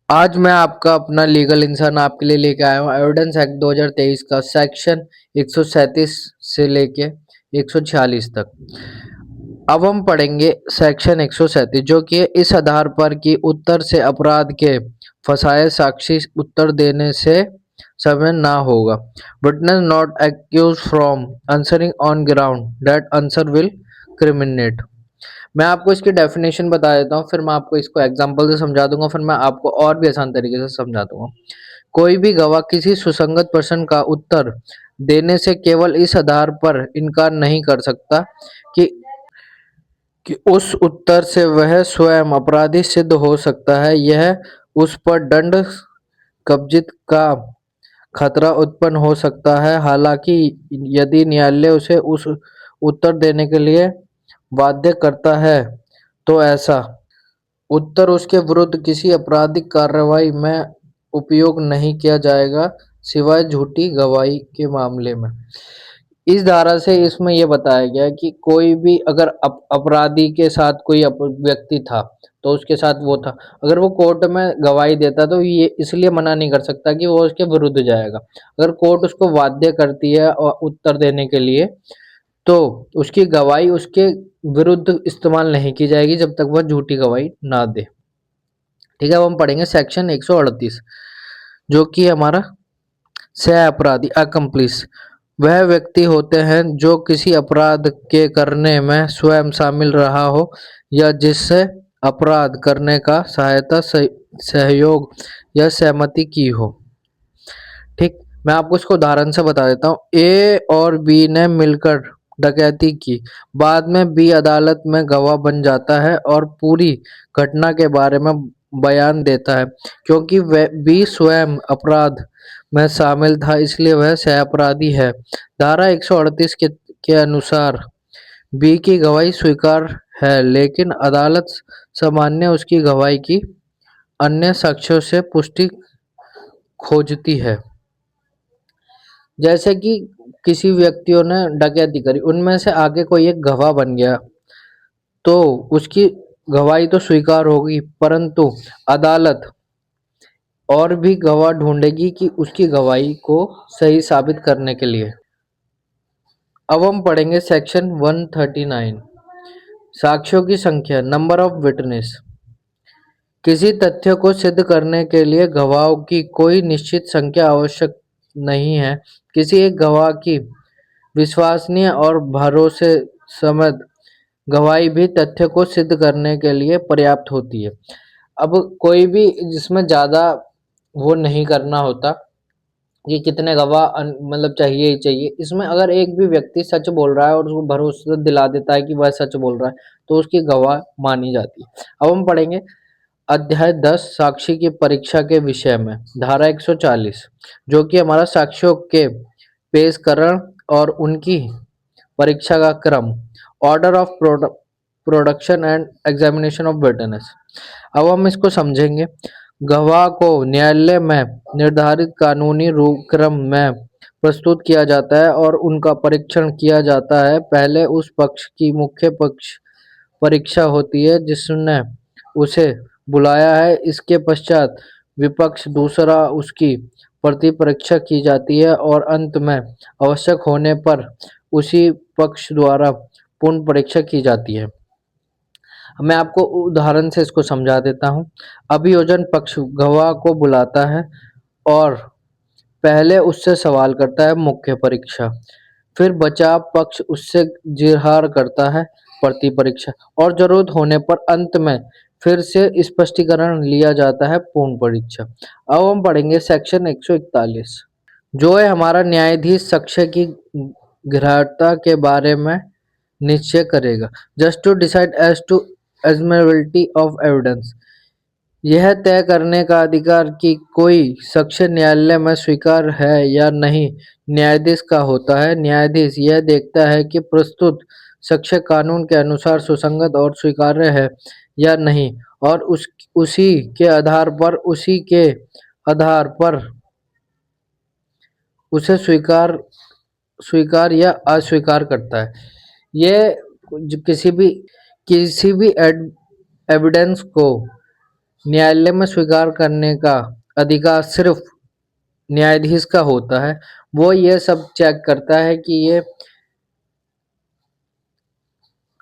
आज मैं आपका अपना लीगल इंसान आपके लिए लेके आया हूँ एविडेंस एक्ट 2023 का सेक्शन 137 से लेके 146 तक। अब हम पढ़ेंगे सेक्शन 137 जो कि इस आधार पर कि उत्तर से अपराध के फंसाए साक्षी उत्तर देने से समय ना होगा। Witness not excuse from answering on ground that answer will criminate. मैं आपको इसकी डेफिनेशन बता देता हूँ, फिर मैं आपको इसको एग्जांपल से समझा दूंगा, फिर मैं आपको और भी आसान तरीके से समझा दूंगा। कोई भी गवाह किसी सुसंगत प्रश्न का उत्तर देने से केवल इस आधार पर इनकार नहीं कर सकता कि उस उत्तर से वह स्वयं अपराधी सिद्ध हो सकता है। यह उस पर दंड कब्जित का खतरा उत्पन्न हो सकता है। हालांकि यदि न्यायालय उसे उस उत्तर देने के लिए बाध्य करता है तो ऐसा उत्तर उसके विरुद्ध किसी आपराधिक कार्रवाई में उपयोग नहीं किया जाएगा सिवाय झूठी गवाही के मामले में। इस धारा से इसमें यह बताया गया है कि कोई भी अगर अपराधी के साथ कोई व्यक्ति था तो उसके साथ वो था, अगर वो कोर्ट में गवाही देता तो ये इसलिए मना नहीं कर सकता कि वो उसके विरुद्ध जाएगा। अगर कोर्ट उसको बाध्य करती है और उत्तर देने के लिए तो उसकी गवाही उसके विरुद्ध इस्तेमाल नहीं की जाएगी जब तक वह झूठी गवाही ना दे। ठीक है, अब हम पढ़ेंगे सेक्शन 138 जो कि हमारा सह अपराधी अकम्प्लिस वह व्यक्ति होते हैं जो किसी अपराध के करने में स्वयं शामिल रहा हो या जिससे अपराध करने का सहायता सहयोग या सहमति की हो। ठीक, मैं आपको इसको उदाहरण से बता देता हूँ। ए और बी ने मिलकर डकैती की। बाद में बी अदालत में गवाह बन जाता है और पूरी घटना के बारे में बयान देता है। क्योंकि वह बी स्वयं अपराध में शामिल था इसलिए वह सहअपराधी है। धारा 138 के अनुसार बी की गवाही स्वीकार है, लेकिन अदालत सामान्य उसकी गवाही की अन्य साक्ष्यों से पुष्टि खोजती है। जैसे कि किसी व्यक्तियों ने डकैती करी, उनमें से आगे कोई एक गवाह बन गया तो उसकी गवाही तो स्वीकार होगी, परंतु अदालत और भी गवाह ढूंढेगी कि उसकी गवाही को सही साबित करने के लिए। अब हम पढ़ेंगे सेक्शन 139 साक्ष्यों की संख्या, नंबर ऑफ विटनेस। किसी तथ्य को सिद्ध करने के लिए गवाहों की कोई निश्चित संख्या आवश्यक नहीं है। किसी एक गवाह की विश्वसनीय और भरोसेमंद गवाही भी तथ्य को सिद्ध करने के लिए पर्याप्त होती है। अब कोई भी जिसमें ज़्यादा वो नहीं करना होता कि कितने गवाह मतलब चाहिए ही चाहिए। इसमें अगर एक भी व्यक्ति सच बोल रहा है और उसको भरोसा दिला देता है कि वह सच बोल रहा है तो उसकी गवाह मानी जाती है। अब हम पढ़ेंगे अध्याय 10 साक्षी की परीक्षा के विषय में, धारा 140 जो कि हमारा साक्ष्यों के पेशकरण और उनकी परीक्षा का क्रम, order of production and examination of witness. अब हम इसको समझेंगे। गवाह को न्यायालय में निर्धारित कानूनी क्रम में प्रस्तुत किया जाता है और उनका परीक्षण किया जाता है। पहले उस पक्ष की मुख्य पक्ष परीक्षा होती है जिसने उसे बुलाया है। इसके पश्चात विपक्ष दूसरा उसकी प्रति परीक्षा की जाती है और अंत में आवश्यक होने पर उसी पक्ष द्वारा पूर्ण परीक्षा की जाती है। मैं आपको उदाहरण से इसको समझा देता हूँ। अभियोजन पक्ष गवाह को बुलाता है और पहले उससे सवाल करता है मुख्य परीक्षा, फिर बचाव पक्ष उससे जिरहार करता है प्रति परीक्षा और जरूरत होने पर अंत में फिर से स्पष्टीकरण लिया जाता है पूर्ण परीक्षा। अब हम पढ़ेंगे सेक्शन 141 जो है हमारा न्यायाधीश साक्ष्य की ग्राह्यता के बारे में निश्चय करेगा। Just to decide as to admissibility of evidence, यह तय करने का अधिकार कि कोई साक्ष्य न्यायालय में स्वीकार है या नहीं न्यायाधीश का होता है। न्यायाधीश यह देखता है कि प्रस्तुत साक्ष्य कानून के अनुसार सुसंगत और स्वीकार्य है या नहीं और उसी के आधार पर उसे स्वीकार या अस्वीकार करता है। यह किसी भी एविडेंस को न्यायालय में स्वीकार करने का अधिकार सिर्फ न्यायाधीश का होता है। वो ये सब चेक करता है कि ये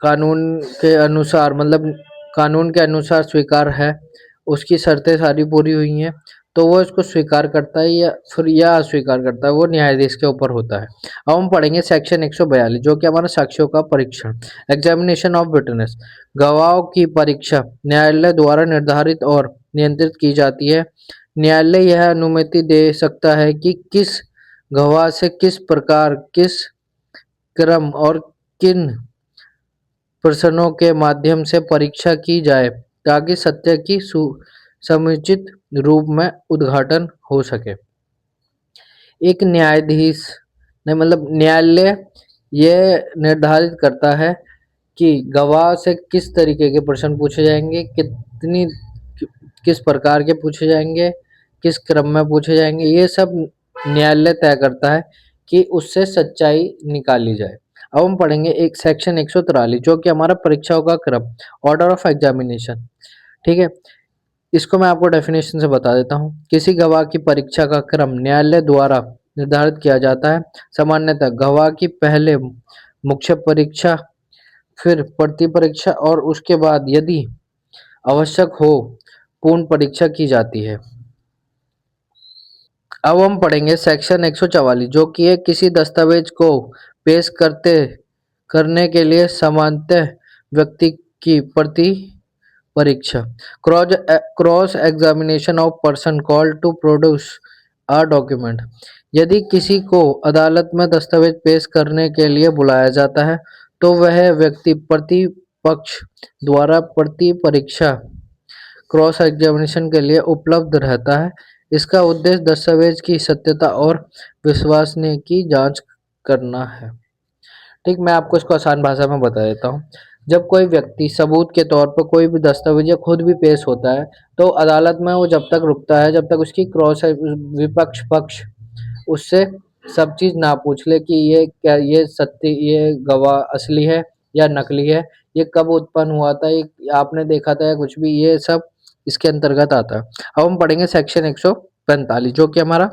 कानून के अनुसार, मतलब कानून के अनुसार स्वीकार है, उसकी शर्तें सारी पूरी हुई हैं, तो वो इसको स्वीकार करता है या फिर या अस्वीकार करता है, वो न्यायाधीश के ऊपर होता है। अब हम पढ़ेंगे सेक्शन 142 जो कि हमारा साक्ष्यों का परीक्षण, एग्जामिनेशन ऑफ विटनेस। गवाहों की परीक्षा न्यायालय द्वारा निर्धारित और नियंत्रित की जाती है। न्यायालय यह अनुमति दे सकता है कि किस गवाह से किस प्रकार, किस क्रम और किन प्रश्नों के माध्यम से परीक्षा की जाए ताकि सत्य की समुचित रूप में उद्घाटन हो सके। एक न्यायाधीश ने, मतलब न्यायालय ये निर्धारित करता है कि गवाह से किस तरीके के प्रश्न पूछे जाएंगे, किस प्रकार के पूछे जाएंगे, किस क्रम में पूछे जाएंगे, ये सब न्यायालय तय करता है कि उससे सच्चाई निकाली जाए। अब हम पढ़ेंगे एक सेक्शन 143 जो कि हमारा परीक्षाओं का क्रम, ऑर्डर ऑफ एग्जामिनेशन। ठीक है, इसको मैं आपको डेफिनेशन से बता देता हूँ। किसी गवाह की परीक्षा का क्रम न्यायालय द्वारा निर्धारित किया जाता है। सामान्यतः गवाह की पहले मुख्य परीक्षा, फिर प्रति परीक्षा और उसके बाद यदि आवश्यक हो पूर्ण परीक्षा की जाती है। अब हम पढ़ेंगे सेक्शन 144 जो कि है किसी दस्तावेज को पेश करने के लिए सामान्यतः व्यक्ति की प्रति परीक्षा, cross examination of person called to produce a document. यदि किसी को अदालत में दस्तावेज पेश करने के लिए बुलाया जाता है तो वह व्यक्ति प्रतिपक्ष द्वारा प्रति परीक्षा, क्रॉस एग्जामिनेशन के लिए उपलब्ध रहता है। इसका उद्देश्य दस्तावेज की सत्यता और विश्वसनीयता की जांच करना है। ठीक, मैं आपको इसको आसान भाषा में बता देता हूँ। जब कोई व्यक्ति सबूत के तौर पर कोई भी दस्तावेज या खुद भी पेश होता है तो अदालत में वो जब तक रुकता है जब तक उसकी क्रॉस विपक्ष पक्ष उससे सब चीज ना पूछ ले कि ये क्या, ये सत्य, ये गवाह असली है या नकली है, ये कब उत्पन्न हुआ था, ये आपने देखा था या कुछ भी, ये सब इसके अंतर्गत आता है। अब हम पढ़ेंगे सेक्शन 145 जो कि हमारा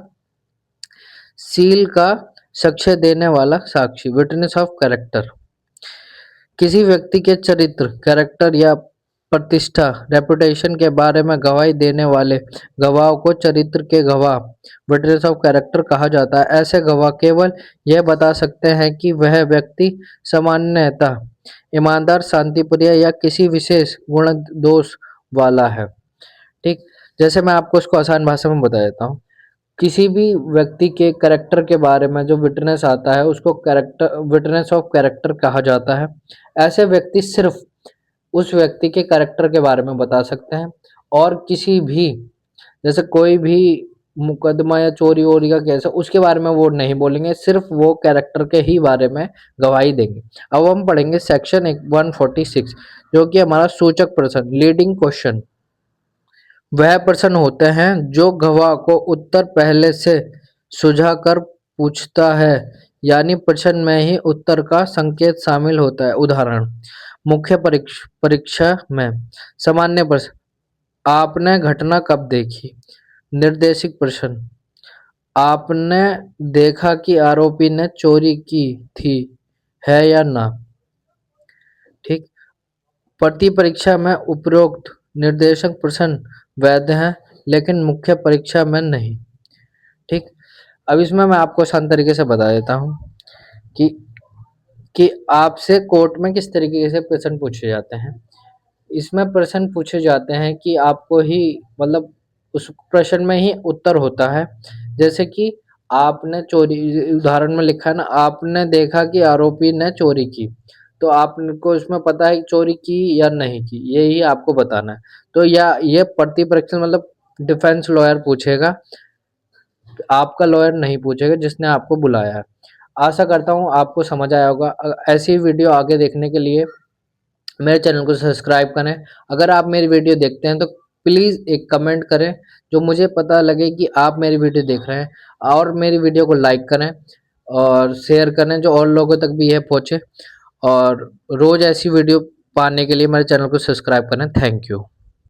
सील का साक्ष्य देने वाला साक्षी, विटनेस ऑफ कैरेक्टर। किसी व्यक्ति के चरित्र, कैरेक्टर या प्रतिष्ठा, रेपुटेशन के बारे में गवाही देने वाले गवाह को चरित्र के गवाह, विटनेस ऑफ कैरेक्टर कहा जाता है। ऐसे गवाह केवल यह बता सकते हैं कि वह व्यक्ति सामान्यतः ईमानदार, शांतिप्रिय या किसी विशेष गुण दोष वाला है। ठीक, जैसे मैं आपको इसको आसान भाषा में बता देता हूँ। किसी भी व्यक्ति के कैरेक्टर के बारे में जो विटनेस आता है उसको कैरेक्टर, विटनेस ऑफ कैरेक्टर कहा जाता है। ऐसे व्यक्ति सिर्फ उस व्यक्ति के कैरेक्टर के बारे में बता सकते हैं और किसी भी, जैसे कोई भी मुकदमा या चोरी वोरी का केस है उसके बारे में वो नहीं बोलेंगे, सिर्फ वो कैरेक्टर के ही बारे में गवाही देंगे। अब हम पढ़ेंगे सेक्शन 146 जो कि हमारा सूचक प्रश्न, लीडिंग क्वेश्चन। वह प्रश्न होते हैं जो गवाह को उत्तर पहले से सुझा कर पूछता है, यानी प्रश्न में ही उत्तर का संकेत शामिल होता है। उदाहरण, मुख्य परीक्षा में सामान्य प्रश्न, आपने घटना कब देखी? निर्देशिक प्रश्न, आपने देखा कि आरोपी ने चोरी की थी, है या ना? ठीक, प्रति परीक्षा में उपरोक्त निर्देशक प्रश्न वैध हैं लेकिन मुख्य परीक्षा में नहीं। ठीक, अब इसमें मैं आपको आसान तरीके से बता देता हूँ कि आपसे कोर्ट में किस तरीके से प्रश्न पूछे जाते हैं। इसमें प्रश्न पूछे जाते हैं कि आपको ही, मतलब उस प्रश्न में ही उत्तर होता है। जैसे कि आपने चोरी, उदाहरण में लिखा है ना, आपने देखा कि आरोपी ने चोरी की, तो आपको इसमें पता है कि चोरी की या नहीं की, यही आपको बताना है। तो या ये प्रति परीक्षण, मतलब डिफेंस लॉयर पूछेगा, आपका लॉयर नहीं पूछेगा जिसने आपको बुलाया है। आशा करता हूँ आपको समझ आया होगा। ऐसी वीडियो आगे देखने के लिए मेरे चैनल को सब्सक्राइब करें। अगर आप मेरी वीडियो देखते हैं तो प्लीज़ एक कमेंट करें जो मुझे पता लगे कि आप मेरी वीडियो देख रहे हैं, और मेरी वीडियो को लाइक करें और शेयर करें जो और लोगों तक भी यह पहुँचे। और रोज़ ऐसी वीडियो पाने के लिए मेरे चैनल को सब्सक्राइब करें। Thank you.